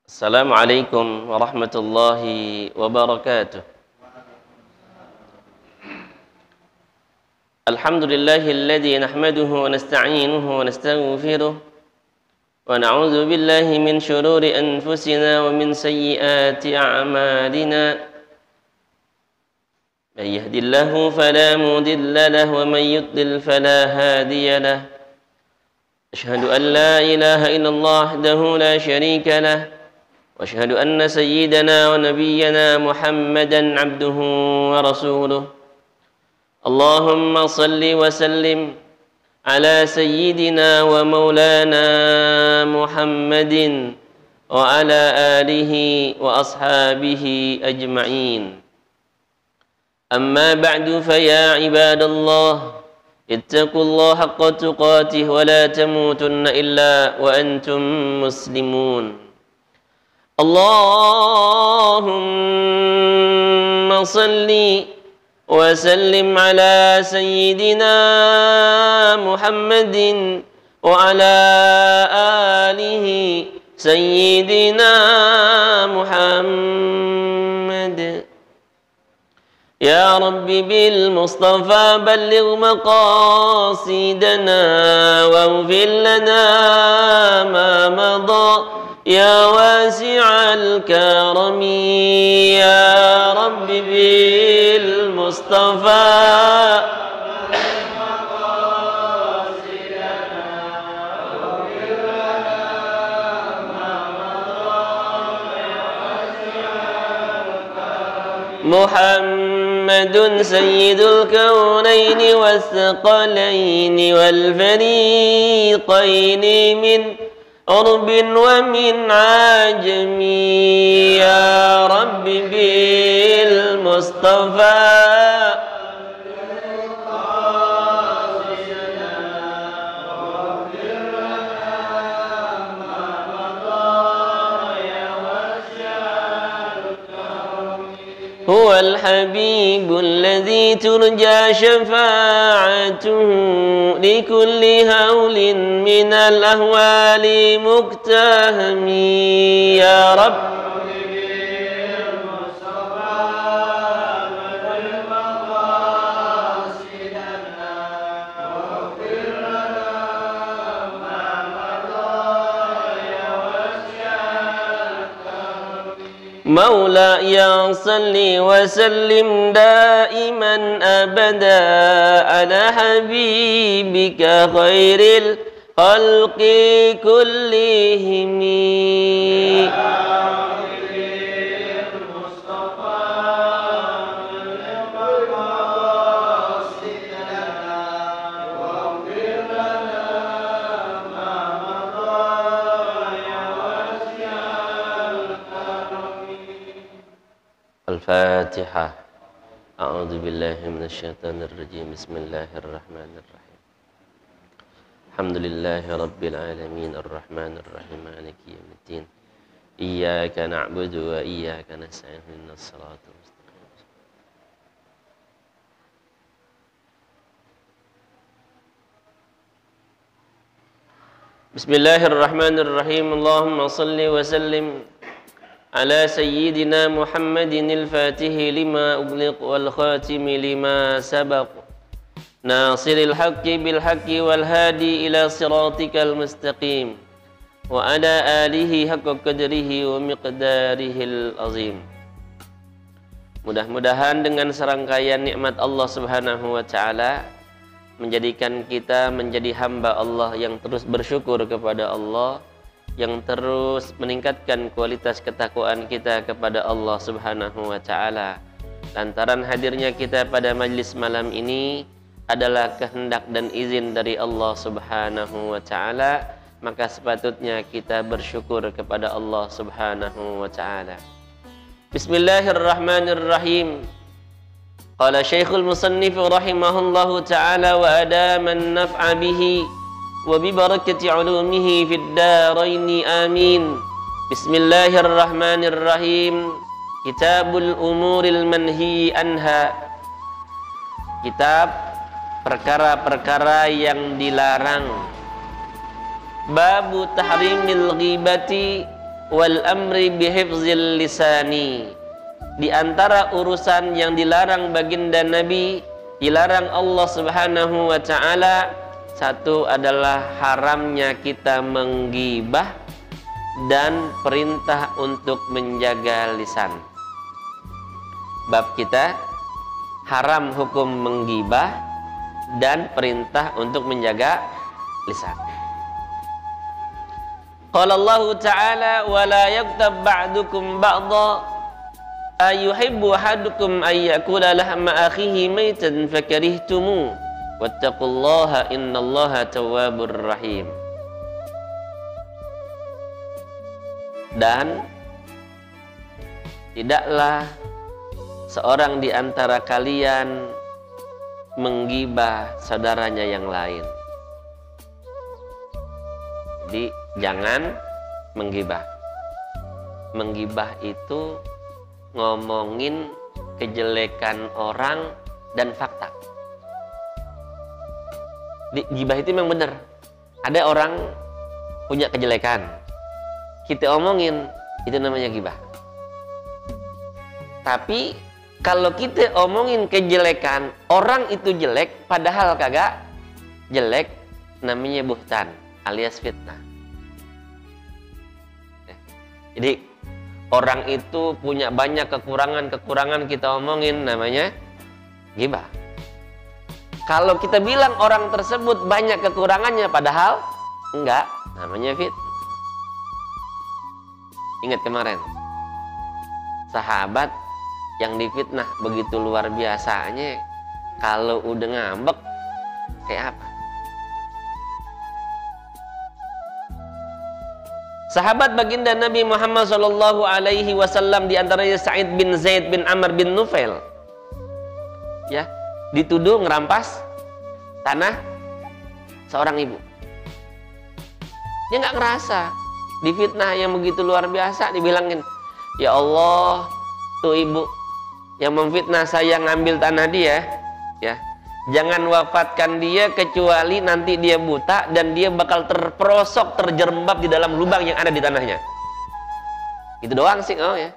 Assalamualaikum warahmatullahi wabarakatuh. Alhamdulillahilladzi nahmaduhu wa nasta'inuhu wa nastaghfiruh wa na'udzu billahi min shururi anfusina wa min sayyiati a'malina. Man yahdihillahu fala mudilla lahu wa man yudlil fala hadiya lahu. Asyhadu an la ilaha illallah wahdahu la syarika lahu. واشهد أن سيدنا ونبينا محمدا عبده ورسوله اللهم صل وسلم على سيدنا ومولانا محمد وعلى آله وأصحابه أجمعين أما بعد فيا عباد الله اتقوا الله حق تقاته ولا تموتن إلا وأنتم مسلمون اللهم صل وسلم على سيدنا محمد وعلى آله سيدنا محمد يا رب بالمصطفى بلغ مقاصدنا واغفر لنا ما مضى يا واسع الكرم يا رب بالمصطفى محمد سيد الكونين والثقلين والفريقين من عرب ومن عجم يا رب بالمصطفى هو الحبيب الذي ترجى شفاعته لكل هول من الأهوال مقتهم يا رب مولاي صل وسلم دائما أبدا على حبيبك خير الخلق كلهم الفاتحة. أعوذ بالله من الشيطان الرجيم. بسم الله الرحمن الرحيم. الحمد لله رب العالمين الرحمن الرحيم مالك يوم الدين إياك نعبد وإياك نستعين اهدنا الصراط المستقيم. بسم الله الرحمن الرحيم. اللهم صل وسلم على سيدنا محمد الفاتح لما أغلق والخاتم لما سبق ناصر الحق بالحق والهادي إلى صراطك المستقيم وعلى آله حق قدره ومقداره العظيم. Mudah-mudahan dengan serangkaian nikmat Allah Subhanahu wa taala menjadikan kita menjadi hamba Allah yang terus bersyukur kepada Allah, yang terus meningkatkan kualitas ketakwaan kita kepada Allah Subhanahu wa taala. Lantaran hadirnya kita pada majlis malam ini adalah kehendak dan izin dari Allah Subhanahu wa taala, maka sepatutnya kita bersyukur kepada Allah Subhanahu wa taala. Bismillahirrahmanirrahim. Qala Syekhul Musannif rahimahullahu taala wa adama an-naf'a bihi وببركة علومه في الدارين آمين. بسم الله الرحمن الرحيم. Kitabul umuril manhi anha. Kitab perkara-perkara yang dilarang. Babu tahrimil ghibati wal amri bihifzil lisani. Di antara urusan yang dilarang baginda Nabi, dilarang Allah Subhanahu wa taala, satu adalah haramnya kita menggibah dan perintah untuk menjaga lisan. Bab kita haram hukum menggibah dan perintah untuk menjaga lisan. Qala Allah Ta'ala wa la yaktab ba'dukum ba'dha ayuhibbu ahadukum ayyakula lahma akhihi maitan fakarihtumu wattaqullaha innallaha tawwabur rahim. Dan tidaklah seorang di antara kalian menggibah saudaranya yang lain. Jadi jangan menggibah. Menggibah itu ngomongin kejelekan orang dan fakta. Gibah itu memang benar. Ada orang punya kejelekan, kita omongin, itu namanya gibah. Tapi kalau kita omongin kejelekan, orang itu jelek padahal kagak jelek, namanya buhtan alias fitnah. Jadi orang itu punya banyak kekurangan kita omongin, namanya gibah. Kalau kita bilang orang tersebut banyak kekurangannya padahal enggak, namanya fitnah. Ingat kemarin sahabat yang difitnah begitu luar biasanya, kalau udah ngambek kayak apa? Sahabat baginda Nabi Muhammad SAW di antaranya Sa'id bin Zaid bin Amr bin Nufail, ya, dituduh ngerampas tanah seorang ibu. Dia nggak ngerasa difitnah yang begitu luar biasa, dibilangin, ya Allah, tuh ibu yang memfitnah saya ngambil tanah dia, ya, jangan wafatkan dia kecuali nanti dia buta dan dia bakal terperosok, terjerembab di dalam lubang yang ada di tanahnya. Itu doang sih, oh ya.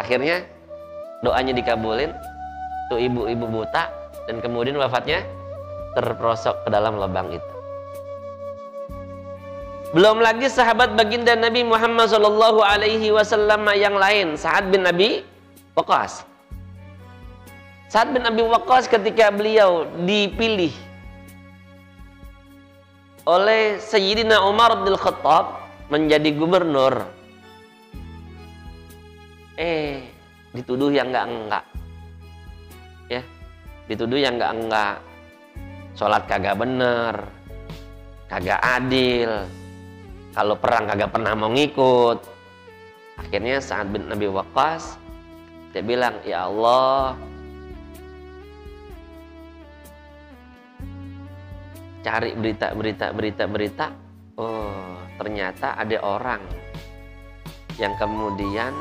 Akhirnya doanya dikabulin, tuh ibu-ibu buta dan kemudian wafatnya terperosok ke dalam lubang itu. Belum lagi sahabat baginda Nabi Muhammad SAW yang lain, Sa'ad bin Abi Waqqas. Sa'ad bin Abi Waqqas ketika beliau dipilih oleh Sayyidina Umar bin Khattab menjadi gubernur, dituduh yang enggak-enggak, ya, dituduh yang enggak-enggak, sholat kagak bener, kagak adil, kalau perang kagak pernah mau ngikut. Akhirnya Sa'ad bin Abi Waqqas dia bilang, ya Allah, cari berita. Oh, ternyata ada orang yang kemudian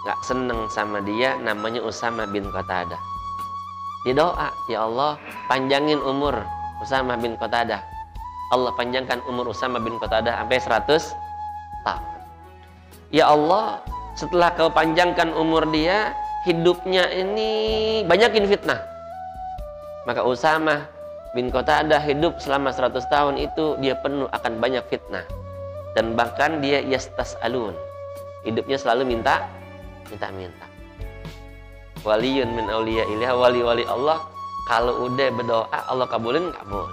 gak seneng sama dia, namanya Usamah bin Qatadah. Dia doa, ya Allah, panjangin umur Usamah bin Qatadah. Allah panjangkan umur Usamah bin Qatadah sampai 100 tahun. Ya Allah, setelah kau panjangkan umur dia, hidupnya ini banyakin fitnah. Maka Usamah bin Qatadah hidup selama 100 tahun itu dia penuh akan banyak fitnah. Dan bahkan dia yastas'alun, hidupnya selalu minta. Waliyun min awliyaillah, wali-wali Allah kalau udah berdoa Allah kabulin, kabul.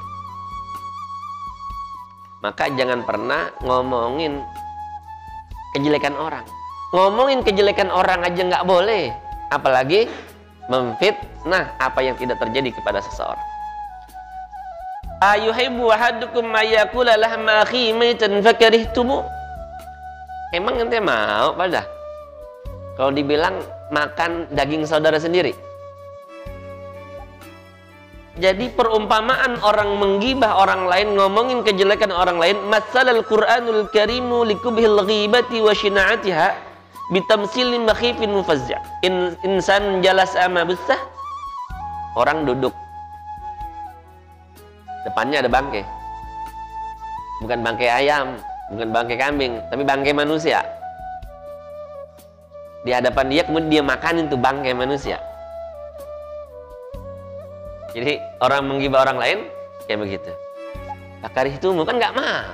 Maka jangan pernah ngomongin kejelekan orang. Ngomongin kejelekan orang aja nggak boleh, apalagi memfitnah apa yang tidak terjadi kepada seseorang. Ayuhibbu ahadukum ayyakula lahma akhihi maitan fakarihtumu. Emang ente mau pada kalau dibilang makan daging saudara sendiri? Jadi perumpamaan orang menggibah orang lain, ngomongin kejelekan orang lain, masalal Qur'anul Karimu likubhil ghibati wa shina'atiha, bitamsilin makhifin mufazza. Insan jalas ama bussah. Orang duduk. Depannya ada bangkai. Bukan bangkai ayam, bukan bangkai kambing, tapi bangkai manusia. Di hadapan dia, kemudian dia makanin tuh bangkai manusia. Jadi orang menggibah orang lain kayak begitu. Fakarihtumu, kan nggak mau.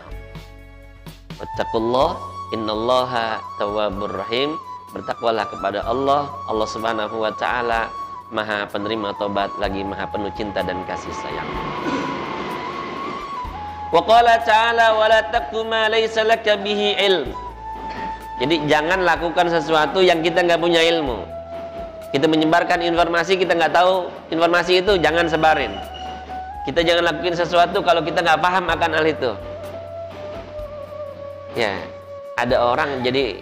Wattaqullah innallaha tawwabur rahim. Bertakwalah kepada Allah. Allah Subhanahu wa taala Maha penerima tobat lagi Maha penuh cinta dan kasih sayang. Wa qala ta'ala wa la taqfu ma laysa laka bihi ilm. Jadi jangan lakukan sesuatu yang kita nggak punya ilmu. Kita menyebarkan informasi, kita nggak tahu informasi itu, jangan sebarin. Kita jangan lakukan sesuatu kalau kita nggak paham akan hal itu. Ya, ada orang jadi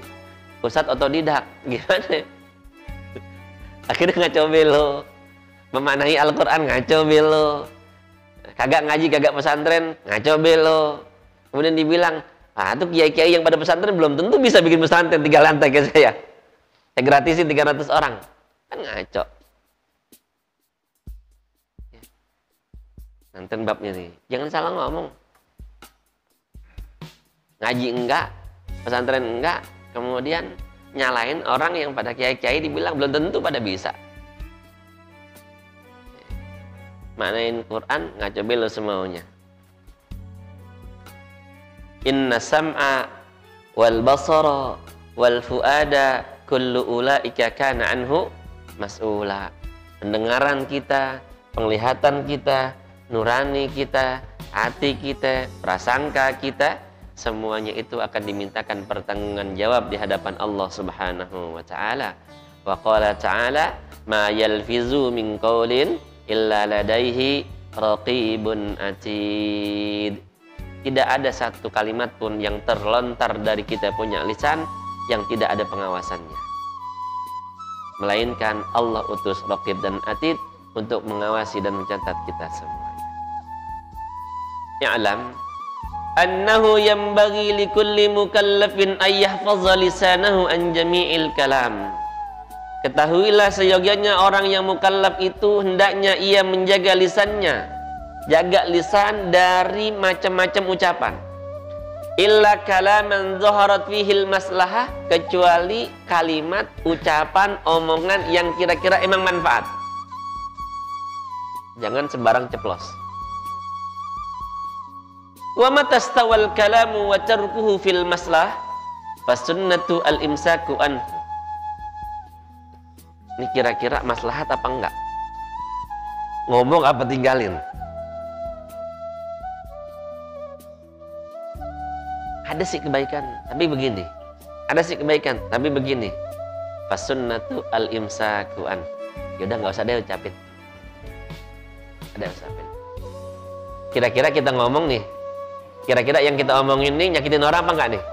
ustadz otodidak, gimana? Akhirnya ngaco belo, memaknai Al-Quran ngaco belo, kagak ngaji, kagak pesantren, ngaco belo. Kemudian dibilang, tuh kiai-kiai yang pada pesantren belum tentu bisa bikin pesantren 3 lantai kayak saya. Saya gratisin 300 orang. Kan ngaco. Nanti babnya nih, jangan salah ngomong. Ngaji enggak, pesantren enggak, kemudian nyalain orang yang pada kiai-kiai dibilang belum tentu pada bisa. Maknain Quran ngaco belo semaunya. Inna sam'a wal basara wal fuada kullu ulaika kana anhu mas'ula. Pendengaran kita, penglihatan kita, nurani kita, hati kita, prasangka kita, semuanya itu akan dimintakan pertanggungan jawab di hadapan Allah Subhanahu wa taala. Wa qala ta'ala ma yalfizu min qaulin illa ladaihi raqibun atid. Tidak ada satu kalimat pun yang terlontar dari kita punya lisan yang tidak ada pengawasannya, melainkan Allah utus raqib dan atid untuk mengawasi dan mencatat kita semuanya. Ya'lam annahu yanbaghi likulli mukallafin ay yahfaza lisanahu an jami'il kalam. Ketahuilah seyogyanya orang yang mukallaf itu hendaknya ia menjaga lisannya, jaga lisan dari macam-macam ucapan. Illa kalaman zaharat fihil maslahah, kecuali kalimat, ucapan, omongan yang kira-kira emang manfaat. Jangan sembarang ceplos. Wa matastawal kalamu wa tarkuhu fil maslah fasunnatu al-imsaku anhu. Ini kira-kira maslahat apa enggak? Ngomong apa tinggalin? Ada sih kebaikan, tapi begini. Ada sih kebaikan, tapi begini. Fasunnatu al-imsaku anhu. Yaudah nggak usah deh ucapin. Ada ucapin. Kira-kira kita ngomong nih. Kira-kira yang kita omongin nih nyakitin orang apa enggak nih?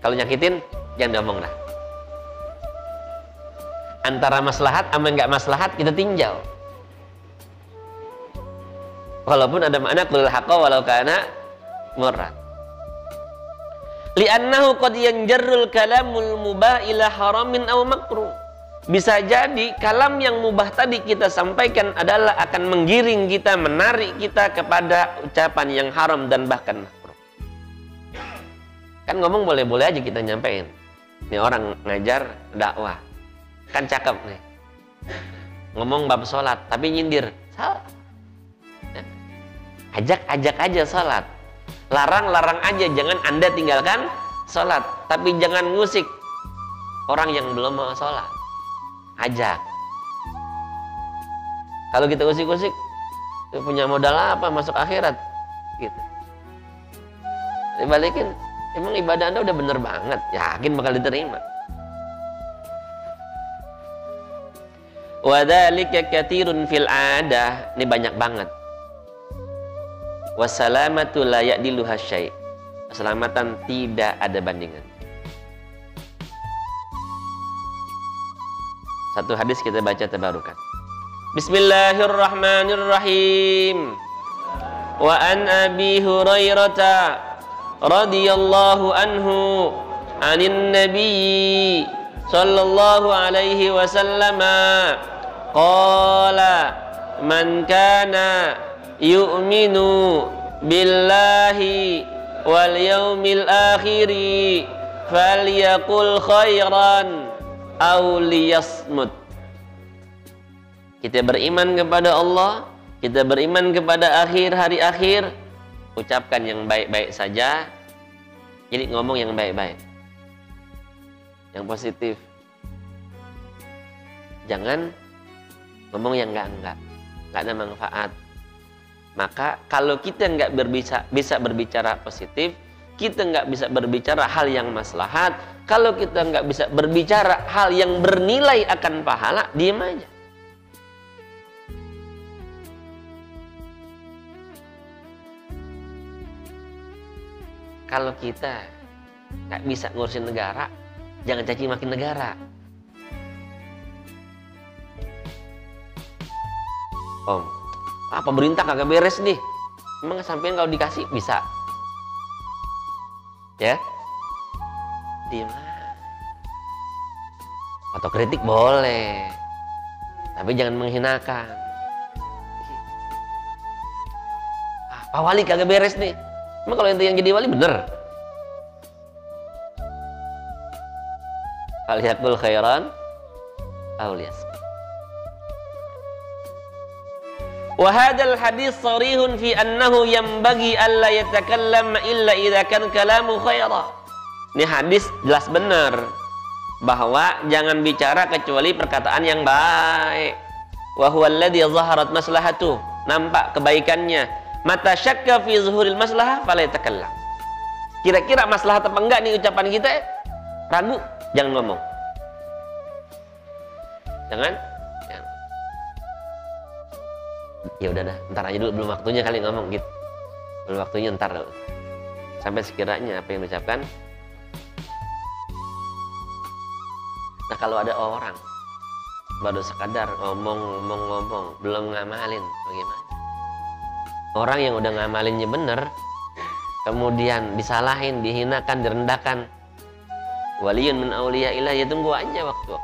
Kalau nyakitin, jangan diomong dah. Antara maslahat sama enggak maslahat kita tinjau. Walaupun ada makna qul haqqa walau kana murran. Li'annahu qad yanjarrul kalamul mubah ila haramin aw makruh. Bisa jadi kalam yang mubah tadi kita sampaikan adalah akan menggiring kita, menarik kita kepada ucapan yang haram dan bahkan makruh. Kan ngomong boleh-boleh aja kita nyampein. Ini orang ngajar dakwah, kan cakep nih. Ngomong bab sholat, tapi nyindir, salah. Ajak-ajak aja sholat. Larang-larang aja, jangan Anda tinggalkan sholat. Tapi jangan ngusik orang yang belum mau sholat. Ajak. Kalau kita usik-usik, punya modal apa masuk akhirat? Gitu. Dibalikin, emang ibadah Anda udah bener banget, yakin bakal diterima. Wadzalika katsirun fil adah, ini banyak banget. Wassalamatu la ya'diluha syai'. Keselamatan tidak ada bandingan. Satu hadis kita baca tabarukan. Bismillahirrahmanirrahim. Wa an Abi Hurairah radhiyallahu anhu anin nabi sallallahu alaihi wasallam qala man kana yu'minu billahi wal yaumil akhiri falyaqul khairan aw liyasmut. Kita beriman kepada Allah, kita beriman kepada hari akhir, ucapkan yang baik-baik saja. Jadi ngomong yang baik-baik, yang positif. Jangan ngomong yang enggak ada manfaat. Maka kalau kita nggak bisa berbicara positif, kita nggak bisa berbicara hal yang maslahat, kalau kita nggak bisa berbicara hal yang bernilai akan pahala, diam aja. Kalau kita nggak bisa ngurusin negara, jangan caci maki negara. Om, pemerintah kagak beres nih. Emang sampai kalau dikasih bisa? Ya, diam. Atau kritik boleh, tapi jangan menghinakan. Pak Wali kagak beres nih. Emang kalau ente yang jadi wali bener? Falyaqul khairan aw liyasmut. Wa hadzal hadits sharihun fi annahu yanbaghi alla yatakallam illa idza kan kalamu khaira. Ini hadis jelas benar bahwa jangan bicara kecuali perkataan yang baik. Wa huwa alladhi zaharat maslahatuh, nampak kebaikannya. Mata syakka fi zuhuril maslahah fala yatakallam. Kira-kira maslahat apa enggak nih ucapan kita? Ragu, jangan ngomong. Jangan. Ya udah dah, ntar aja dulu, belum waktunya kali ngomong gitu. Belum waktunya, ntar dulu. Sampai sekiranya apa yang diucapkan. Nah, kalau ada orang baru sekadar ngomong, belum ngamalin, bagaimana? Orang yang udah ngamalinnya bener, kemudian disalahin, dihinakan, direndahkan, waliyun min auliyaillah, ya tunggu aja waktu.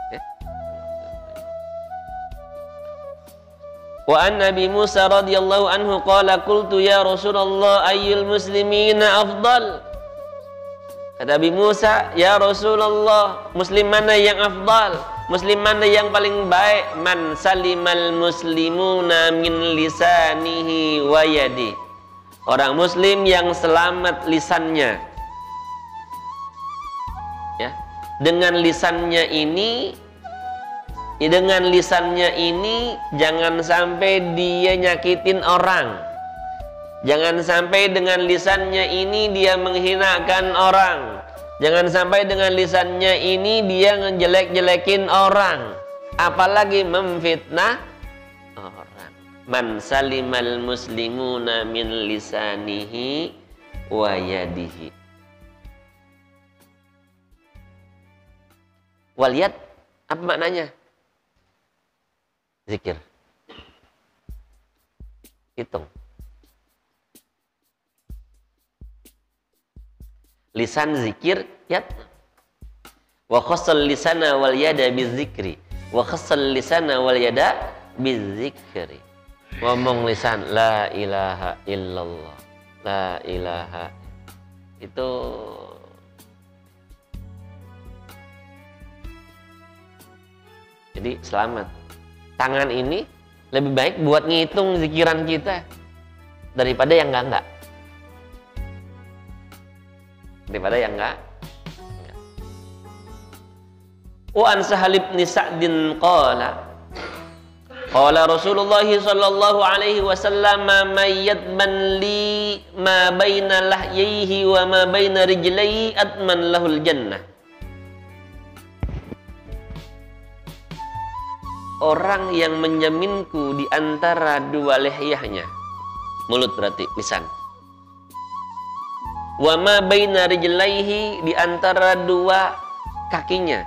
Ya. Wa an Nabi Musa radhiyallahu anhu qala qultu ya Rasulullah ayyul muslimina afdal. Kata Nabi Musa, ya Rasulullah, muslim mana yang afdal? Muslim mana yang paling baik? Man salimal muslimuna min lisanihi wa yadi. Orang muslim yang selamat lisannya. Ya, dengan lisannya ini jangan sampai dia nyakitin orang. Jangan sampai dengan lisannya ini dia menghinakan orang. Jangan sampai dengan lisannya ini dia ngejelek-jelekin orang, apalagi memfitnah orang. Man salimal muslimuna min lisanihi wa yadihi. Waliyat, apa maknanya? Zikir. Hitung. Lisan zikir, yat. Wa khassal lisana wal yada bizikri. Wa khassal lisana wal yada bizikri. Ngomong lisan la ilaha illallah. La ilaha. Itu jadi selamat. Tangan ini lebih baik buat ngitung zikiran kita daripada yang enggak. Daripada yang enggak. Wa an Sahal bin Sa'din qala Rasulullah sallallahu alaihi wasallam may yadman li ma baina lahyaihi wa ma baina rijlaihi atman lahul jannah. Orang yang menjaminku di antara dua lehyahnya, mulut berarti lisan, wa ma baina rijlaihi, di antara dua kakinya,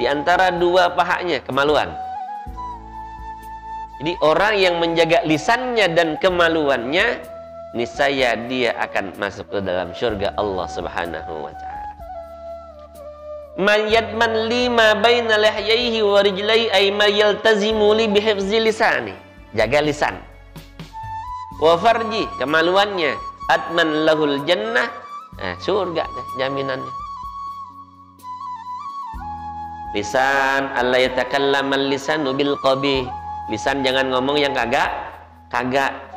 di antara dua pahanya, kemaluan. Jadi orang yang menjaga lisannya dan kemaluannya, niscaya dia akan masuk ke dalam surga Allah Subhanahu wa ta'ala. man yadman lima baina lihyaihi wa rijlaihi ay ma yaltazimu li bihifzi lisani. Jaga lisan. Wa farji, kemaluannya. Atman lahul jannah. Surga deh jaminannya. Lisan alla yatakallamal lisanu bil qabih. Lisan jangan ngomong yang kagak,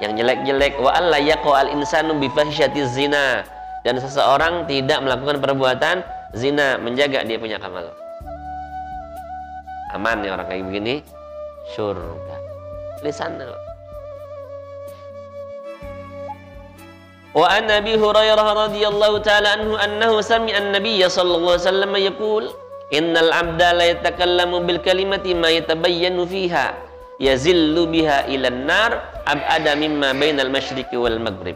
yang jelek-jelek. Wa alla yaqal insanu bi fahisyatiz zina. Dan seseorang tidak melakukan perbuatan zina, menjaga dia punya kamal. Aman ya orang kayak begini, surga. Lisan. Wa an Abi Hurairah radhiyallahu taala anhu annahu sami'a an-nabiy sallallahu alaihi wasallam yaqul innal 'abda la yatakallamu bil kalimati ma yatabayyanu fiha yazillu biha ila an-nar ab'ada mimma bainal masyriqi wal maghrib.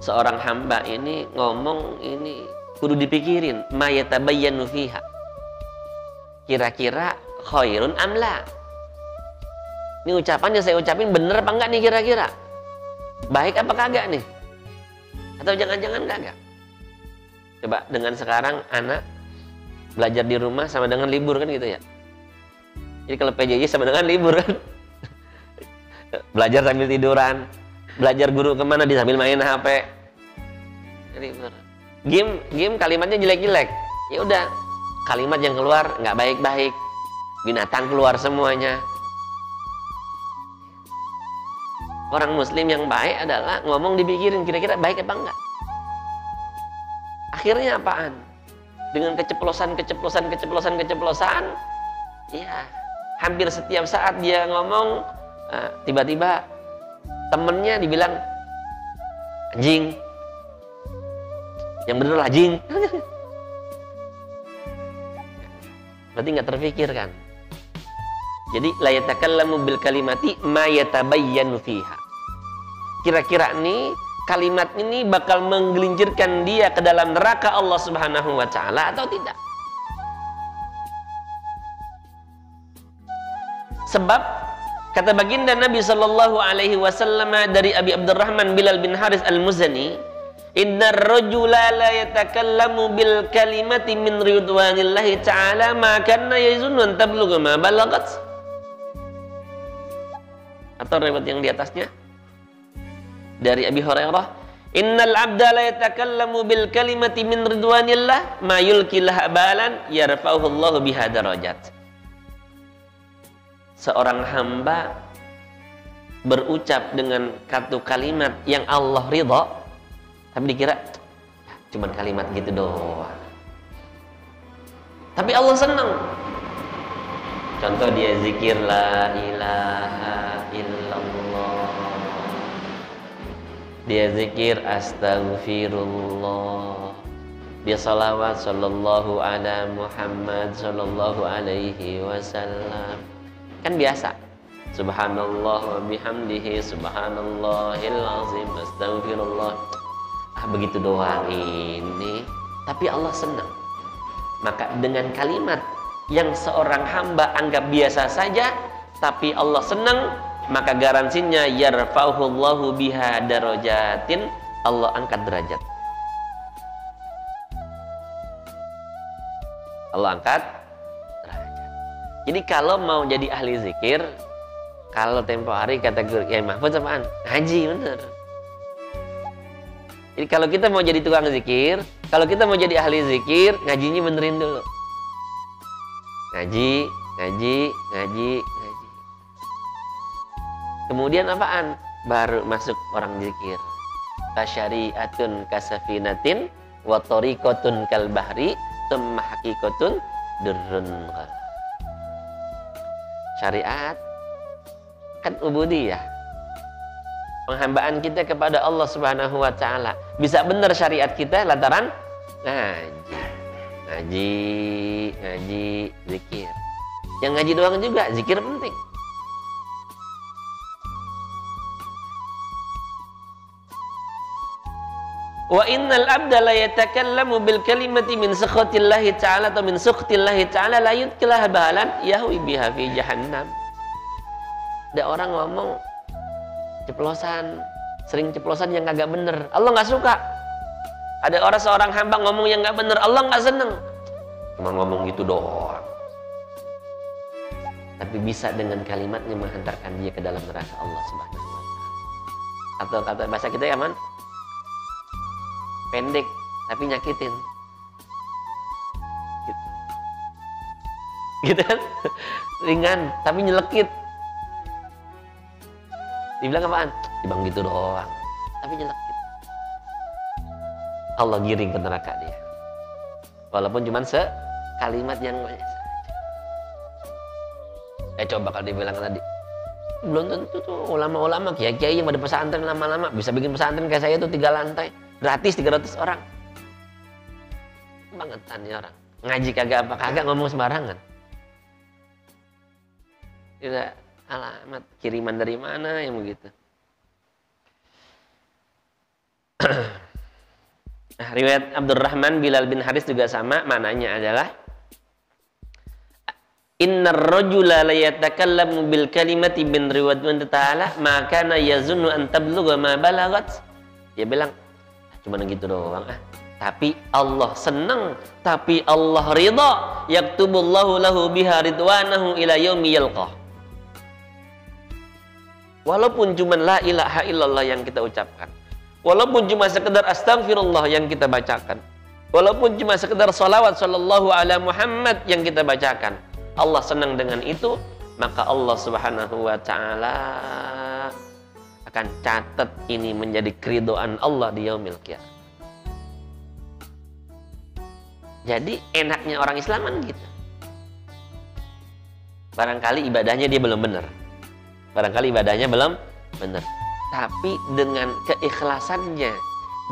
Seorang hamba ini ngomong ini kudu dipikirin ma yatabayyanu fiha. Kira-kira khairun amla. Ini ucapannya saya ucapin bener apa enggak nih kira-kira? Baik apa kagak nih? Atau jangan-jangan kagak? Coba dengan sekarang anak belajar di rumah sama dengan libur kan gitu ya. Jadi kalau PJJ sama dengan libur kan. Belajar sambil tiduran. Belajar guru kemana dia sambil main HP. Libur. Game kalimatnya jelek-jelek. Ya udah, kalimat yang keluar nggak baik-baik. Binatang keluar semuanya. Orang muslim yang baik adalah ngomong dipikirin kira-kira baik apa enggak. Akhirnya apaan? Dengan keceplosan, ya hampir setiap saat dia ngomong, tiba-tiba temennya dibilang anjing, yang bener lah anjing. Berarti nggak terpikir kan? Jadi la yatakallamu bil kalimati ma yatabayyanu fiha. Kira-kira nih kalimat ini bakal menggelincirkan dia ke dalam neraka Allah Subhanahu wa taala atau tidak? Sebab kata baginda Nabi sallallahu alaihi wasallam dari Abi Abdurrahman Bilal bin Haris Al-Muzani, "Innar rajula la yatakallamu bil kalimati min ridwanillahi ta'ala ma kana yazunnu an tablugha ma balagat." Atau riwayat yang di atasnya dari Abi Hurairah, "Innal 'abda la yatakallamu bil kalimati min ridwanillah ma yulqi laha balan yarfa'uhu Allahu biha darajat." Seorang hamba berucap dengan satu kalimat yang Allah ridha, tapi dikira cuma kalimat gitu doang. Tapi Allah senang. Contoh dia zikir la ilaha illallah. Dia zikir astaghfirullah. Dia salawat sallallahu ala Muhammad sallallahu alaihi wasallam. Kan biasa. Subhanallah wa bihamdihi subhanallahil azim astaghfirullah. Begitu doang ini, tapi Allah senang. Maka dengan kalimat yang seorang hamba anggap biasa saja, tapi Allah senang, maka garansinya yarfa'uhullahu biha darajatin, Allah angkat derajat. Allah angkat derajat. Jadi kalau mau jadi ahli zikir, kalau tempo hari kata Kiai Mahfudz apaan? Ngaji, bener. Jadi kalau kita mau jadi tukang zikir, kalau kita mau jadi ahli zikir, ngajinya benerin dulu. Ngaji. Kemudian apaan? Baru masuk orang zikir. Kasyari'atun kasafinatin wa tariqatun kal bahri tsumma haqiqatun durrun. Syariat kan ubudiyah. Penghambaan kita kepada Allah Subhanahu wa taala. Bisa benar syariat kita lantaran ngaji, zikir. Yang ngaji doang juga, zikir penting. Wa innal abda la yatakallamu bil kalimati min sakhatillahi ta'ala atau min sukhtillahi ta'ala la yudkilah balan yahwi biha fi jahannam. Ada orang ngomong ceplosan, sering ceplosan yang kagak bener. Allah nggak suka. Ada orang seorang hamba ngomong yang nggak benar, Allah nggak seneng. Cuma ngomong gitu doang. Tapi bisa dengan kalimatnya menghantarkan dia ke dalam neraka Allah Subhanahu wa Ta'ala. Atau kata bahasa kita ya man, pendek tapi nyakitin. Gitu. Gitu kan? Ringan tapi nyelekit. Dibilang apaan? Dibang gitu doang, tapi nyelekit. Allah giring ke neraka dia. Walaupun cuma sekalimat yang coba kalau dibilang tadi, belum tentu tuh ulama-ulama, kiai-kiai yang pada pesantren lama-lama bisa bikin pesantren kayak saya tuh 3 lantai, gratis 300 orang. Bangetan ya orang. Ngaji kagak apa kagak ngomong sembarangan. Tidak alamat kiriman dari mana yang begitu. Nah, riwayat Abdurrahman Bilal bin Haris juga sama, maknanya adalah innar rajula la yatakallamu bil kalimati bin riwayat ta'ala ma kana yazunnu an tablugha ma balagat. Dia bilang cuma gitu doang tapi Allah senang, tapi Allah ridha, yaktubullahu lahu biha ridwanahu ila yaumi yalqah. Walaupun cuma la ilaha illallah yang kita ucapkan, walaupun cuma sekedar astagfirullah yang kita bacakan, walaupun cuma sekedar salawat sallallahu ala Muhammad yang kita bacakan, Allah senang dengan itu, maka Allah Subhanahu wa Ta'ala akan catat ini menjadi keridhaan Allah di yaumil qiyamah. Jadi enaknya orang Islam kan gitu. Barangkali ibadahnya dia belum benar, barangkali ibadahnya belum benar, tapi dengan keikhlasannya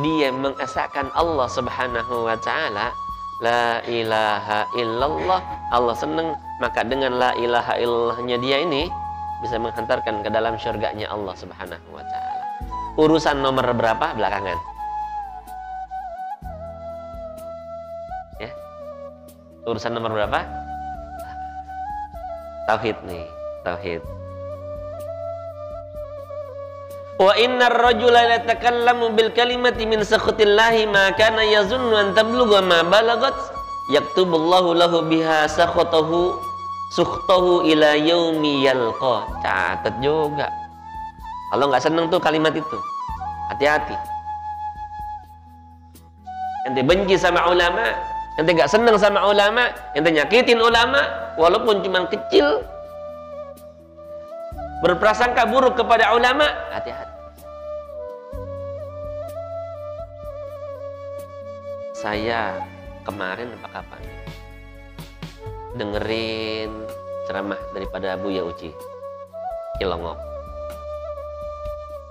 dia mengesahkan Allah Subhanahu wa Ta'ala, la ilaha illallah, Allah senang, maka dengan la ilaha illallahnya dia ini bisa menghantarkan ke dalam syurganya Allah Subhanahu wa Ta'ala. Urusan nomor berapa belakangan ya, urusan nomor berapa? Tauhid nih, tauhid. Wa innar rajula la yatakallamu bil kalimati min sakhatillahi ma kana yazunnu an tablugha ma balagat yaktubullahu lahu biha sukhtahu ila yaumi yalqa. Catat juga. Kalau nggak seneng tuh kalimat itu, hati-hati. Ente benci sama ulama, ente nggak seneng sama ulama, ente nyakitin ulama, walaupun cuma kecil, berprasangka buruk kepada ulama, hati-hati. Saya kemarin apa kapan dengerin ceramah daripada Buya Uci Kilongok,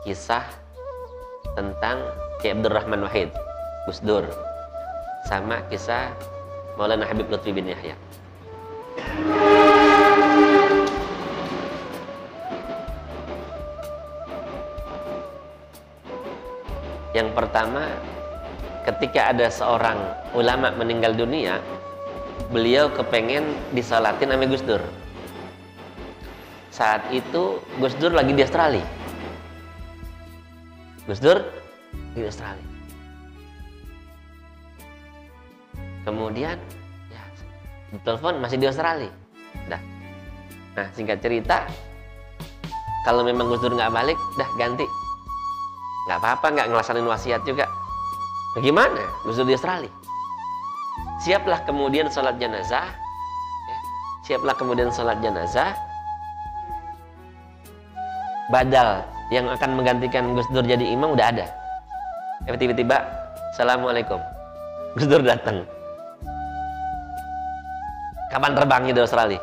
kisah tentang Kiai Abdurrahman Wahid Gus Dur, sama kisah Maulana Habib Lutfi bin Yahya. Yang pertama, ketika ada seorang ulama meninggal dunia, beliau kepengen disolatin sama Gus Dur. Saat itu Gus Dur lagi di Australia. Gus Dur di Australia. Kemudian ya, ditelepon masih di Australia. Dah. Nah, singkat cerita, kalau memang Gus Dur nggak balik, dah ganti. Nggak apa-apa, nggak ngelaksanain wasiat juga. Bagaimana? Gus Dur di Australia. Siaplah kemudian sholat jenazah. Siaplah kemudian sholat jenazah. Badal yang akan menggantikan Gus Dur jadi imam udah ada. Tiba-tiba, Assalamualaikum. Gus Dur datang. Kapan terbangnya di Australia?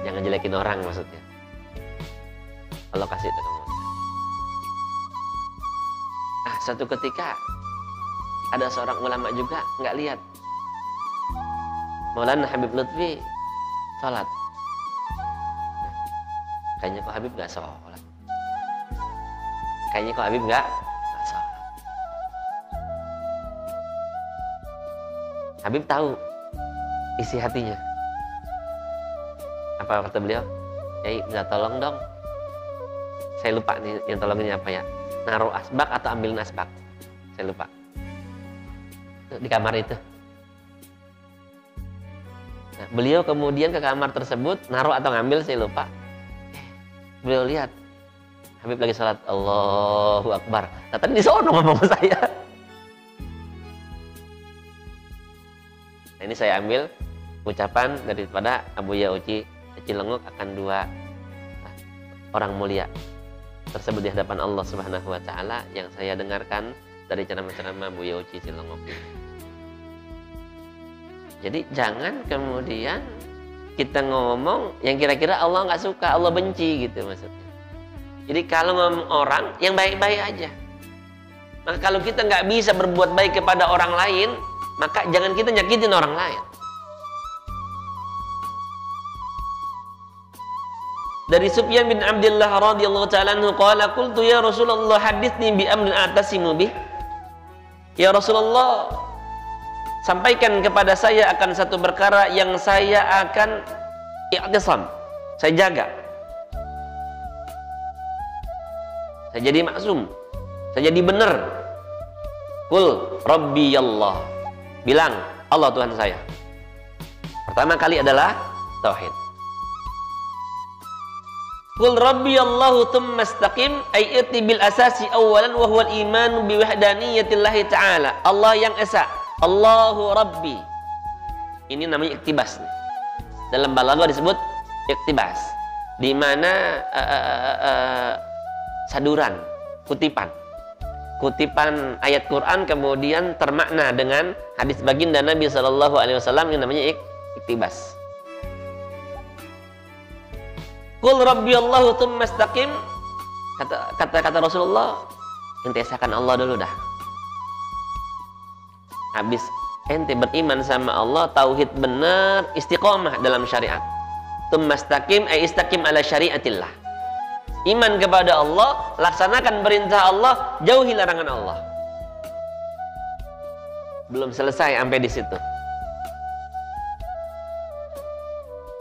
Jangan jelekin orang maksudnya. Allah kasih itu kamu. Nah, satu ketika ada seorang ulama juga nggak lihat Maulana Habib Lutfi sholat. Nah, kayaknya kok Habib nggak sholat. Kayaknya kok Habib nggak sholat. Habib tahu isi hatinya. Apa kata beliau? Yai, minta tolong dong. Saya lupa nih yang tolongin apa ya. naruh asbak atau ambilin asbak, saya lupa. Di kamar itu. Nah, beliau kemudian ke kamar tersebut, naruh atau ngambil, saya lupa. Beliau lihat, Habib lagi sholat, Allahu Akbar. Nah, tadi di sono ngomong sama saya. Nah, ini saya ambil ucapan daripada Abu Yauci Cilengok akan dua orang mulia tersebut di hadapan Allah Subhanahu wa taala yang saya dengarkan dari ceramah-ceramah Abu Yauci Cilengok. Jadi jangan kemudian kita ngomong yang kira-kira Allah nggak suka, Allah benci gitu maksudnya. Jadi kalau ngomong orang yang baik-baik aja. Maka kalau kita nggak bisa berbuat baik kepada orang lain, maka jangan kita nyakitin orang lain. Dari Sufyan bin Abdullah radhiyallahu ta'ala anhu qala qultu ya Rasulullah haditsni bi amrin atasimu bih. Ya Rasulullah, sampaikan kepada saya akan satu perkara yang saya akan i'tisam, saya jaga. Saya jadi maksum, saya jadi benar. Qul Rabbi Allah. Bilang Allah Tuhan saya. Pertama kali adalah tauhid. Qul Rabbi Allahu tsumma istaqim ay iti bil asasi awalan wa huwa al-iman bi wahdaniyatillahi ta'ala. Allah yang esa, Allahu Rabbi. Ini namanya iktibas. Dalam balaghah disebut iktibas, di mana saduran, kutipan ayat Quran kemudian termakna dengan hadis baginda Nabi sallallahu alaihi wasallam yang namanya iktibas. Qul Rabbi Allahu tsumma istaqim. Kata Rasulullah, ente esakan Allah dulu dah. Habis ente beriman sama Allah, tauhid benar, istiqomah dalam syariat. Tsumma istaqim ay istaqim ala syariatillah. Iman kepada Allah, laksanakan perintah Allah, jauhi larangan Allah. Belum selesai sampai di situ.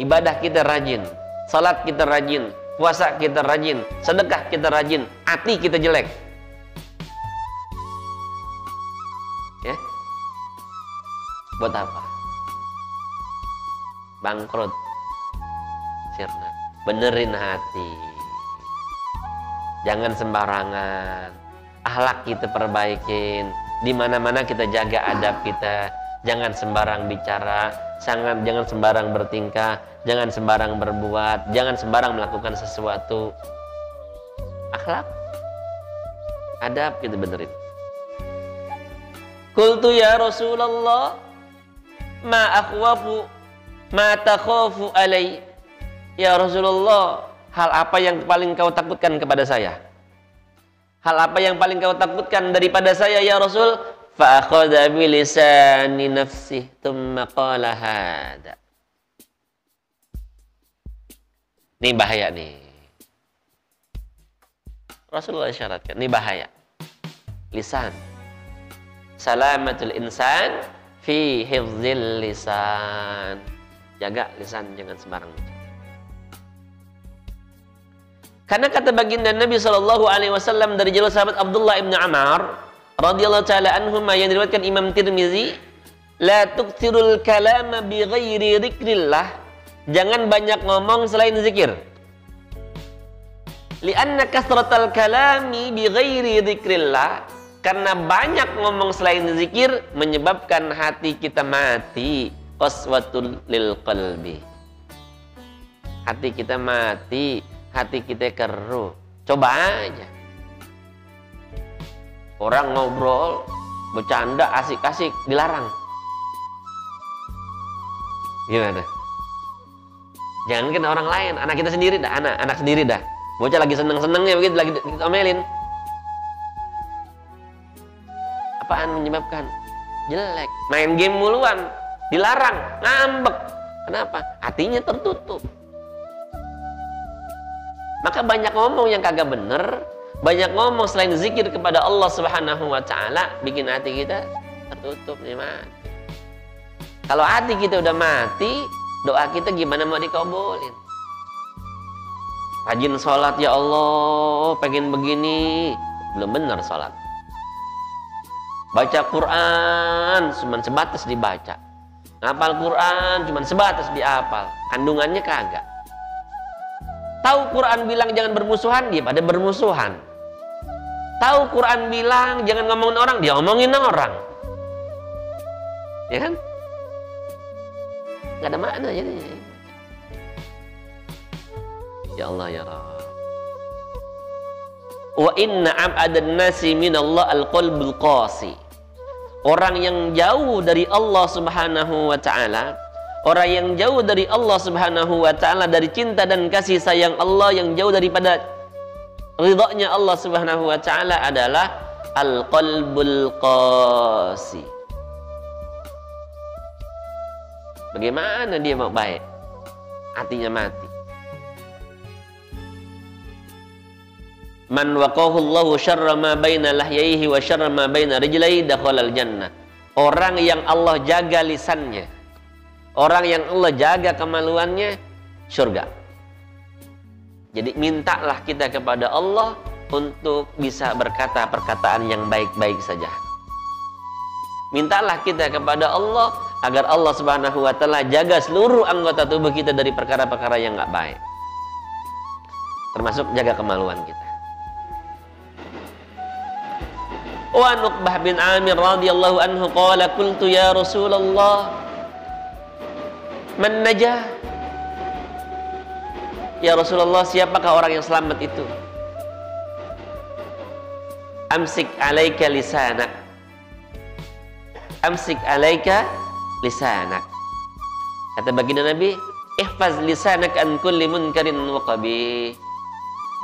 Ibadah kita rajin, salat kita rajin, puasa kita rajin, sedekah kita rajin, hati kita jelek. Ya. Buat apa? Bangkrut. Sirna. Benerin hati. Jangan sembarangan. Akhlak kita perbaikin. Di mana-mana kita jaga adab kita. Jangan sembarang bicara, jangan sembarang bertingkah, jangan sembarang berbuat, jangan sembarang melakukan sesuatu. Akhlak, adab kita benerin. Qultu ya Rasulullah, ma akhwafu ma takhafu alai. Ya Rasulullah, hal apa yang paling kau takutkan kepada saya? Hal apa yang paling kau takutkan daripada saya ya Rasul? Fa akhadha bi lisani nafsihi thumma qala hada. Ini bahaya nih. Rasulullah isyaratkan, ini bahaya. Lisan. Salamatul insan fi hifzil lisan. Jaga lisan, jangan sembarang bicara. Karena kata baginda Nabi SAW dari jalur sahabat Abdullah ibn Amr radhiyallahu ta'ala anhuma yang diriwayatkan Imam Tirmizi, la tuktsirul kalama bi ghairi dzikrillah. Jangan banyak ngomong selain zikir. Lianna kasratal kalami bi ghairi dzikrillah, karena banyak ngomong selain zikir menyebabkan hati kita mati. Qaswatul lil qalbi. Hati kita mati, hati kita keruh. Coba aja. Orang ngobrol, bercanda, asik-asik, dilarang. Gimana? Jangan kan orang lain, anak kita sendiri dah, anak sendiri dah. Bocah lagi seneng-senengnya begitu, lagi diomelin. Apaan menyebabkan? Jelek. Main game muluan, dilarang, ngambek. Kenapa? Hatinya tertutup. Maka banyak ngomong yang kagak bener, banyak ngomong selain zikir kepada Allah Subhanahu wa ta'ala, bikin hati kita tertutup nih, mati. Kalau hati kita udah mati, doa kita gimana mau dikabulin? Rajin sholat ya Allah, pengen begini, belum benar sholat. Baca Quran cuma sebatas dibaca, ngapal Quran cuma sebatas dihafal, kandungannya kagak. Tahu Quran bilang jangan bermusuhan, dia pada bermusuhan. Tahu Quran bilang jangan ngomongin orang, dia ngomongin orang. Ya kan? Gak ada makna jadinya. Ya Allah ya Rabb. Wa inna ab'adan nasi minallah al-qalbul qasi. Orang yang jauh dari Allah Subhanahu wa taala, orang yang jauh dari Allah Subhanahu wa taala, dari cinta dan kasih sayang Allah, yang jauh daripada ridhonya Allah Subhanahu wa taala adalah al-qalbul qasi. Bagaimana dia mau baik? Hatinya mati. Man waqahu Allahu syarra ma baina lahyaihi wa syarra ma baina rijlaihi dakhalal jannah. Orang yang Allah jaga lisannya, orang yang Allah jaga kemaluannya, surga. Jadi mintalah kita kepada Allah untuk bisa berkata perkataan yang baik-baik saja. Mintalah kita kepada Allah agar Allah Subhanahu wa taala jaga seluruh anggota tubuh kita dari perkara-perkara yang enggak baik. Termasuk jaga kemaluan kita. Wa Uqbah bin Amir radhiyallahu anhu qala qultu ya Rasulullah man najah? Ya Rasulullah, siapakah orang yang selamat itu? Amsik alaika lisanak. Amsik alaika lisanak. Kata baginda Nabi, ihfaz lisanak an kulli munkarin wa qabih.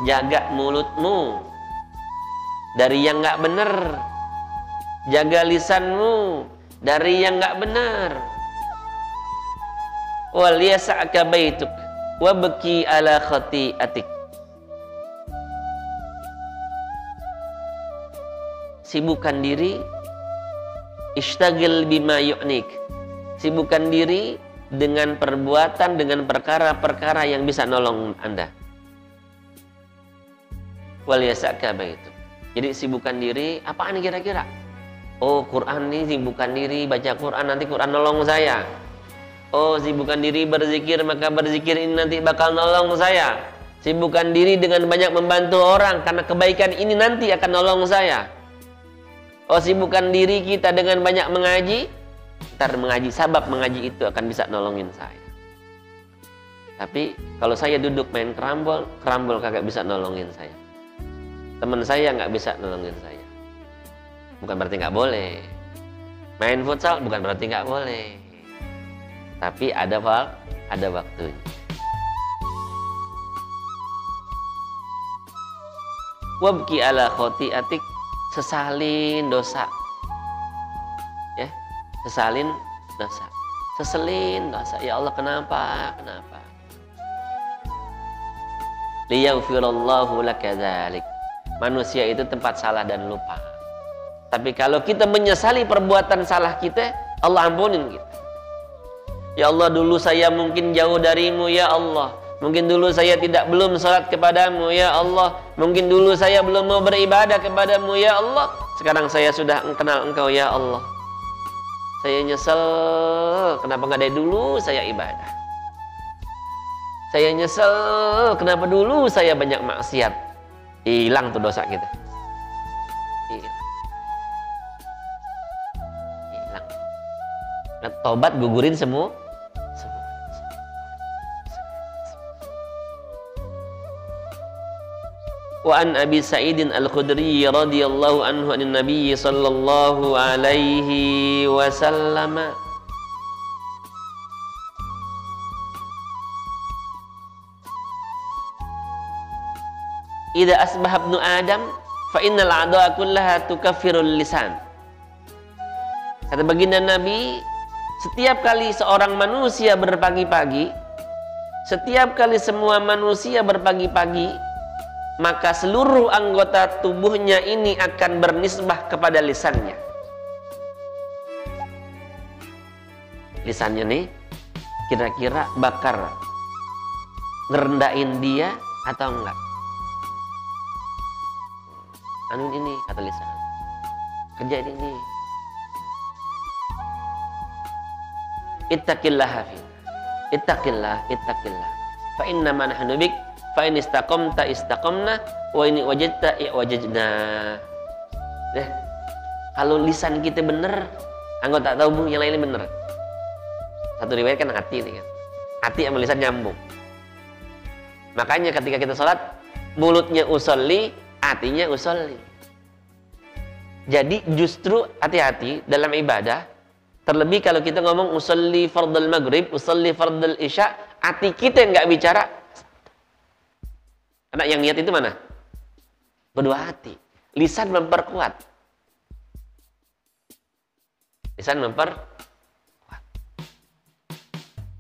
Jaga mulutmu dari yang enggak benar. Jaga lisanmu dari yang enggak benar. Wal yas'aka baituk wabki ala khati'atik. Sibukkan diri, ishtagil bima yu'nik. Sibukkan diri dengan perbuatan, dengan perkara-perkara yang bisa nolong Anda. Wal yas'aka baituk. Jadi sibukkan diri, apaan kira-kira? Oh, Quran nih, sibukkan diri baca Quran, nanti Quran nolong saya. Oh, sibukkan diri berzikir, maka berzikir ini nanti bakal nolong saya. Sibukkan diri dengan banyak membantu orang, karena kebaikan ini nanti akan nolong saya. Oh, sibukkan diri kita dengan banyak mengaji, ntar mengaji, sabab mengaji itu akan bisa nolongin saya. Tapi kalau saya duduk main kerambol, kerambol kagak bisa nolongin saya. Teman saya nggak bisa nolongin saya. Bukan berarti nggak boleh. Main futsal bukan berarti nggak boleh. Tapi ada waktunya. Wabki ala khotiatik, sesalin dosa. Ya, sesalin dosa. Seselin dosa. Ya Allah, kenapa? Kenapa? Liyaghfirallahu laka dzalik. Manusia itu tempat salah dan lupa. Tapi kalau kita menyesali perbuatan salah kita, Allah ampunin kita. Ya Allah, dulu saya mungkin jauh darimu ya Allah. Mungkin dulu saya belum salat kepadamu ya Allah. Mungkin dulu saya belum mau beribadah kepadamu ya Allah. Sekarang saya sudah kenal Engkau ya Allah. Saya nyesel, kenapa nggak dari dulu saya ibadah. Saya nyesel, kenapa dulu saya banyak maksiat. Hilang tuh dosa kita. Hilang. Nah, tobat gugurin semua. Wa an Abi Sa'idin Al-Khudri radhiyallahu anhu anin Nabi sallallahu alaihi wasallam. Idza asbaha ibnu Adam fa innal a'dha'a kullaha tukaffirul lisan. Kata baginda Nabi, setiap kali seorang manusia berpagi-pagi, setiap kali semua manusia berpagi-pagi, maka seluruh anggota tubuhnya ini akan bernisbah kepada lisannya. Lisannya nih kira-kira bakar ngerendahin dia atau enggak? anuin ini, kata lisan. Kerjain ini. Ittaqillah hafid. Ittaqillah. Fa inna ma nahnu bik, fa in istaqamta istaqamna, wa in wajadta wajadna. Deh. Kalau lisan kita bener, anggota tubuh yang lainnya bener. Satu riwayat kan hati nih kan. Hati sama lisan nyambung. Makanya ketika kita sholat, mulutnya usolli, hatinya usolli. Jadi justru hati-hati dalam ibadah. Terlebih kalau kita ngomong usolli fardal maghrib, usolli fardal isya, hati kita yang nggak bicara. Karena yang niat itu mana? Kedua hati. Lisan memperkuat. Lisan memperkuat.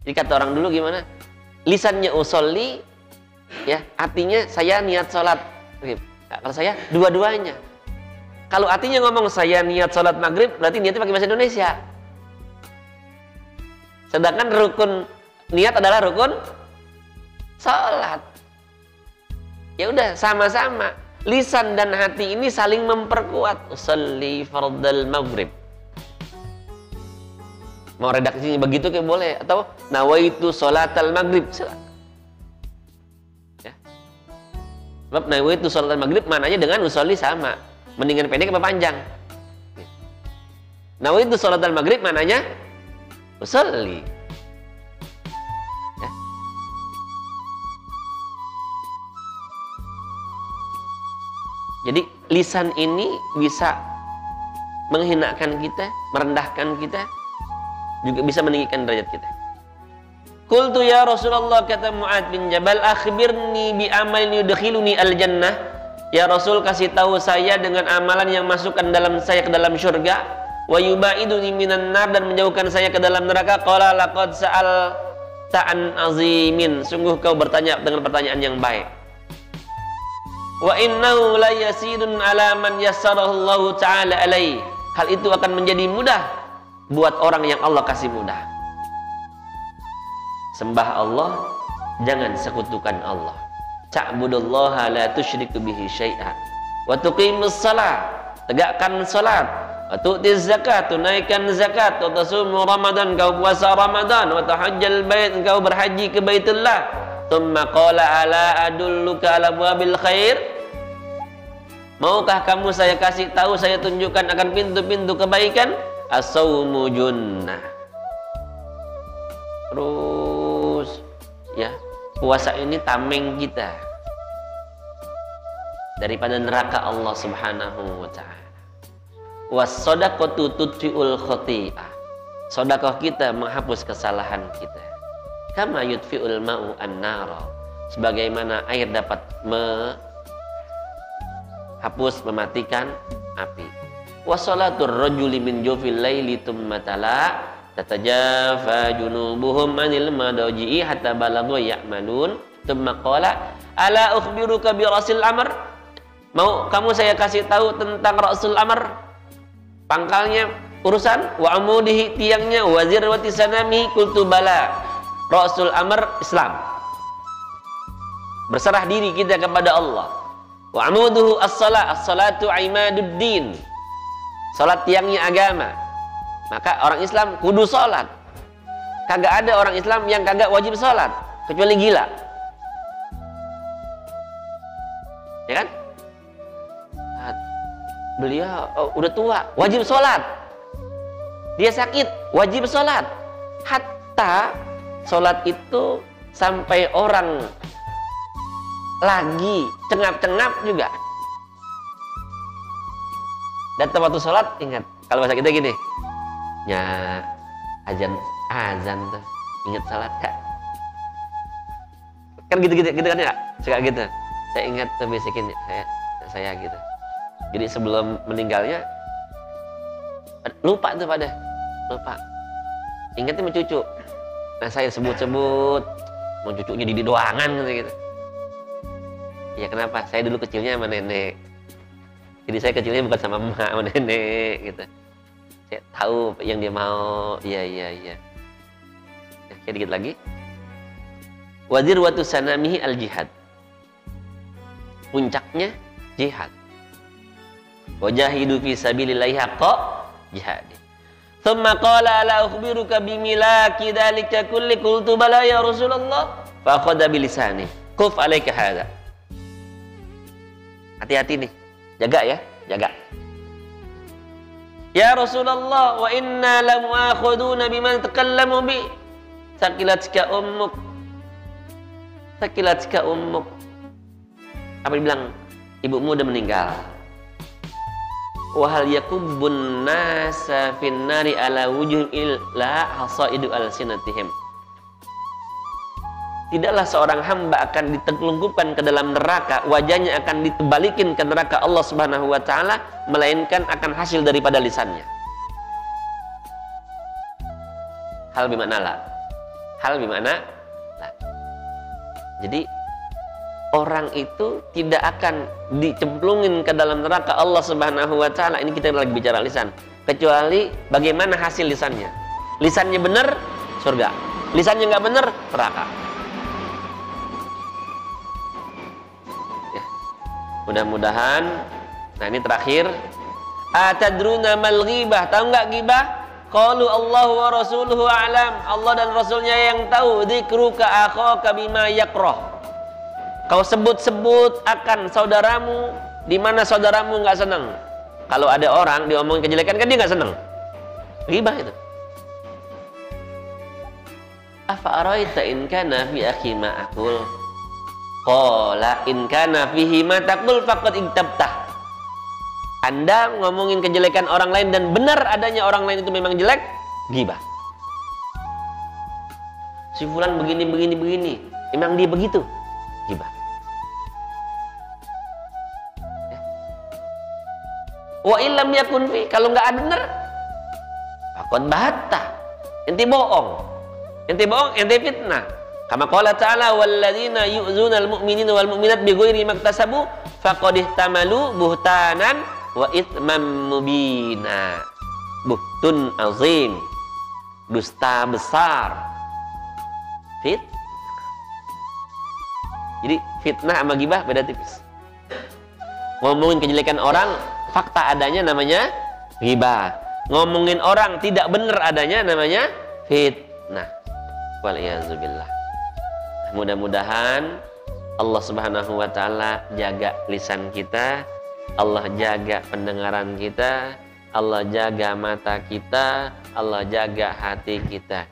Jadi kata orang dulu gimana? Lisannya usolli, ya, hatinya saya niat sholat. Nah, kalau saya dua-duanya. Kalau hatinya ngomong saya niat sholat maghrib, berarti niatnya pakai bahasa Indonesia. Sedangkan rukun niat adalah rukun sholat. Ya udah sama-sama. Lisan dan hati ini saling memperkuat. Usolli fardal maghrib. Mau redaksinya begitu kayak boleh, atau nawaitu sholatal maghrib. Ya. Sebab nawaitu sholatal maghrib mananya dengan usolli sama. Mendingan pendek apa panjang? Nawaitu sholatal maghrib mananya usolli. Ya. Jadi lisan ini bisa menghinakan kita, merendahkan kita, juga bisa meninggikan derajat kita. Qultu ya Rasulullah, kata Mu'adz bin Jabal, akhbirni bi amalin yudkhiluni al-jannah. Ya Rasul, kasih tahu saya dengan amalan yang masukkan saya ke dalam syurga, wa yubaiduni minan nar, dan menjauhkan saya ke dalam neraka. Qala laqad sa'alta an azimin, sungguh kau bertanya dengan pertanyaan yang baik. Wa innahu la yasidun ala man yassarahu Allah ta'ala alaihi, hal itu akan menjadi mudah buat orang yang Allah kasih mudah. Sembah Allah, jangan sekutukan Allah. Ta'budullaha la tusyriku bihi syai'a, wa tuqimus shalah, tegakkan salat, wa tu'tiz zakat, tunaikan zakat, wa tasumu Ramadan, kau puasa Ramadan, wa tahajjal bait, kau berhaji ke Baitullah. Tsumma qala ala adulluka ala abwabil khair, maukah kamu saya kasih tahu, saya tunjukkan akan pintu-pintu kebaikan? As-sawmu junnah. Terus ya, puasa ini tameng kita daripada neraka Allah Subhanahu wa ta'ala. Was-shadaqatu tudfi'ul khati'ah, sedekah kita menghapus kesalahan kita. Kama yudfi'ul ma'u an-nara, sebagaimana air dapat menghapus, mematikan api. Wa salatur rajuli min jawfil laili tsumma tala tatajafa junubuhum anil madaji'i hatta balagha ya'malun tsumma qala ala ukhbiruka bi rasil amr, mau kamu saya kasih tahu tentang rasul amr, pangkalnya urusan, wa amudihi tiangnya, wa zirwati sanamihi, qultu bala. Rasul amr Islam, berserah diri kita kepada Allah. Wa amuduhu as-salat, as-salatu imaduddin, salat tiangnya agama. Maka orang Islam kudu salat. Kagak ada orang Islam yang kagak wajib salat, kecuali gila. Ya kan? Beliau udah tua, wajib salat. Dia sakit, wajib salat. Hatta salat itu sampai orang lagi cengap-cengap juga. Datang waktu sholat, ingat, kalau bahasa kita gini, ya azan tuh, ingat sholat kak, kan gitu kan ya, suka gitu. Saya ingat tuh bisikin saya gitu. Jadi sebelum meninggalnya lupa tuh lupa, ingatnya mau cucu. Nah saya sebut-sebut mau cucunya di doangan gitu. Ya kenapa? Saya dulu kecilnya sama nenek. Jadi saya kecilnya bukan sama emak, sama nenek gitu. Saya tahu yang dia mau. Iya. Nah, dikit lagi. Wazir watu sanamihi al jihad. Puncaknya jihad. Wajahidu fi sabilillahi haqqa jihadi. Thumma qala ala ukhbiruka bimilaki dzalika kulli qultu bala ya Rasulullah fa akhadha bilisani. Kuf alaika hadza. Hati-hati nih. Jaga ya, jaga. Ya Rasulullah wa inna la mu'akhaduna biman takallamu bi. Sakilatka ummuk. Sakilatka ummuk. Apa dibilang? Ibumu udah meninggal. Wa hal yakubbun nasa finnari ala wujuh illa hasaidu alsinatihim. Tidaklah seorang hamba akan ditelungkupkan ke dalam neraka, wajahnya akan ditebalikin ke neraka Allah Subhanahu wa taala, melainkan akan hasil daripada lisannya. Hal bimana la? Hal bimana la? Jadi orang itu tidak akan dicemplungin ke dalam neraka Allah Subhanahu wa taala. Ini kita lagi bicara lisan. Kecuali bagaimana hasil lisannya. Lisannya benar, surga. Lisannya nggak benar, neraka. Mudah-mudahan, nah ini terakhir. Atadruna mal ghibah? Tahu nggak ghibah? Qalu Allah wa rasuluhu a'lam. Allah dan Rasulnya yang tahu. Dzikruka akhaka bima yakrah. Kau sebut-sebut akan saudaramu di mana saudaramu nggak senang. Kalau ada orang diomongin kejelekan kan dia nggak senang. Ghibah itu. Afa araita in kana fi akhi ma aqul. Qala in kana fihi ma taqul faqad iktabtah. Anda ngomongin kejelekan orang lain dan benar adanya orang lain itu memang jelek, ghibah. Si fulan begini. Memang dia begitu, ghibah. Ya. Wa illam yakun fi, kalau enggak benar, faqad bahatta. Ente bohong, ente fitnah. Kama qala ta'ala walladzina yu'zunal mu'minina wal mu'minat bighairi maktasabu faqad ihtamalu buhtanan wa itsman mubina. Buhtun azim. Dusta besar. Jadi fitnah sama ghibah beda tipis. Ngomongin kejelekan orang, fakta adanya namanya ghibah. Ngomongin orang tidak benar adanya namanya fitnah. Waliyazubillah. Mudah-mudahan Allah Subhanahu wa taala jaga lisan kita, Allah jaga pendengaran kita, Allah jaga mata kita, Allah jaga hati kita.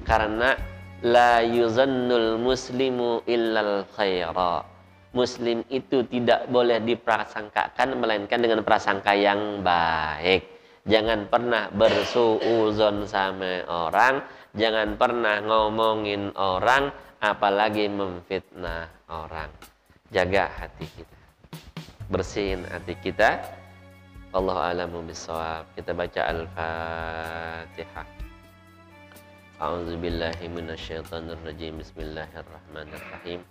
Karena la yuzannul muslimu illal khaira. Muslim itu tidak boleh diprasangkakan melainkan dengan prasangka yang baik. Jangan pernah bersuuzon sama orang, jangan pernah ngomongin orang, apalagi memfitnah orang. Jaga hati kita, bersihin hati kita. Wallahu a'lamu bissawab. Kita baca Al-Fatihah. A'udzubillahi minasyaitonir rajim. Bismillahirrahmanirrahim.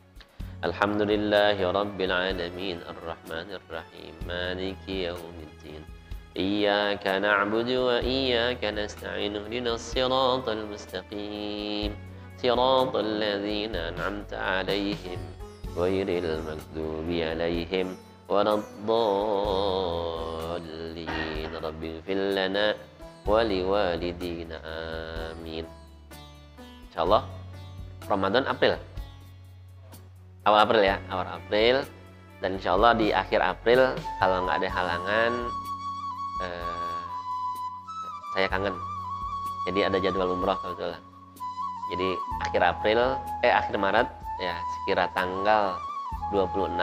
Alhamdulillahi rabbil alamin arrahmanir rahim maliki yaumiddin. Iyyaka na'budu wa iyyaka nasta'in. Ihdinas siratal mustaqim. صراط الذين أنعمت عليهم غير المغضوب عليهم ولا الضالين رب اغفر لنا ولوالدينا آمين. Insyaallah Ramadan April, awal April ya, awal April, dan insyaallah di akhir April kalau nggak ada halangan saya kangen, jadi ada jadwal umroh kebetulan. Jadi akhir Maret ya, sekira tanggal 26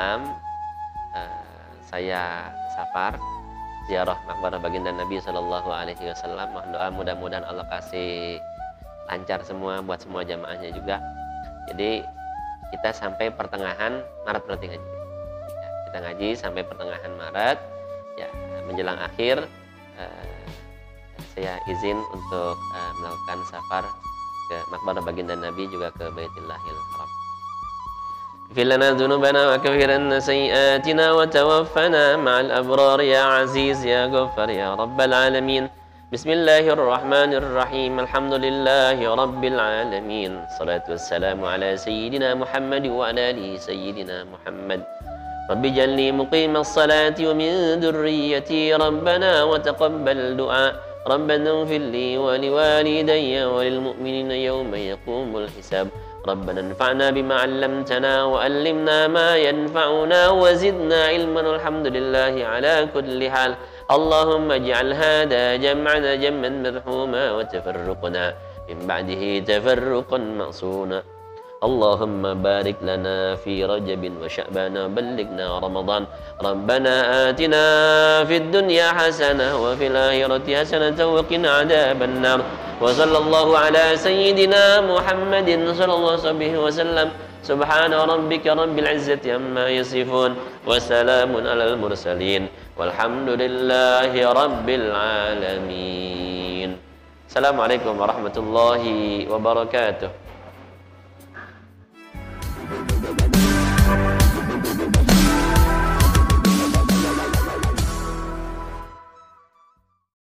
saya safar ziarah makbarah baginda Nabi Sallallahu Alaihi Wasallam. Mohon doa mudah-mudahan Allah kasih lancar semua buat semua jamaahnya juga. Jadi kita sampai pertengahan Maret berarti ngaji. Ya, kita ngaji sampai pertengahan Maret. Ya, menjelang akhir saya izin untuk melakukan safar ke makbarah baginda Nabi juga ke Baitullahil Haram. Ighfir lana dzunubana wa kaffir 'anna sayyi'atina wa tawaffana ma'al abrar ya aziz ya ghaffar ya rabbal alamin. Bismillahirrahmanirrahim. Alhamdulillahi rabbil alamin. Salatu wassalamu ala sayyidina Muhammad wa ala ali sayyidina Muhammad. رب اجعلني مقيم الصلاة ومن ذريتي ربنا وتقبل دعاء ربنا اغفر لي ولوالدي وللمؤمنين يوم يقوم الحساب ربنا انفعنا بما علمتنا وعلمنا ما ينفعنا وزدنا علما والحمد لله على كل حال اللهم اجعل هذا جمعنا جمعا مرحوما وتفرقنا من بعده تفرقا معصونا اللهم بارك لنا في رجب وشعبان وبلغنا رمضان ربنا آتنا في الدنيا حسنة وفي الآخرة حسنة وقنا عذاب النار وصلى الله على سيدنا محمد صلى الله عليه وسلم سبحان ربك رب العزة عما يصفون وسلام على المرسلين والحمد لله رب العالمين. السلام عليكم ورحمة الله وبركاته.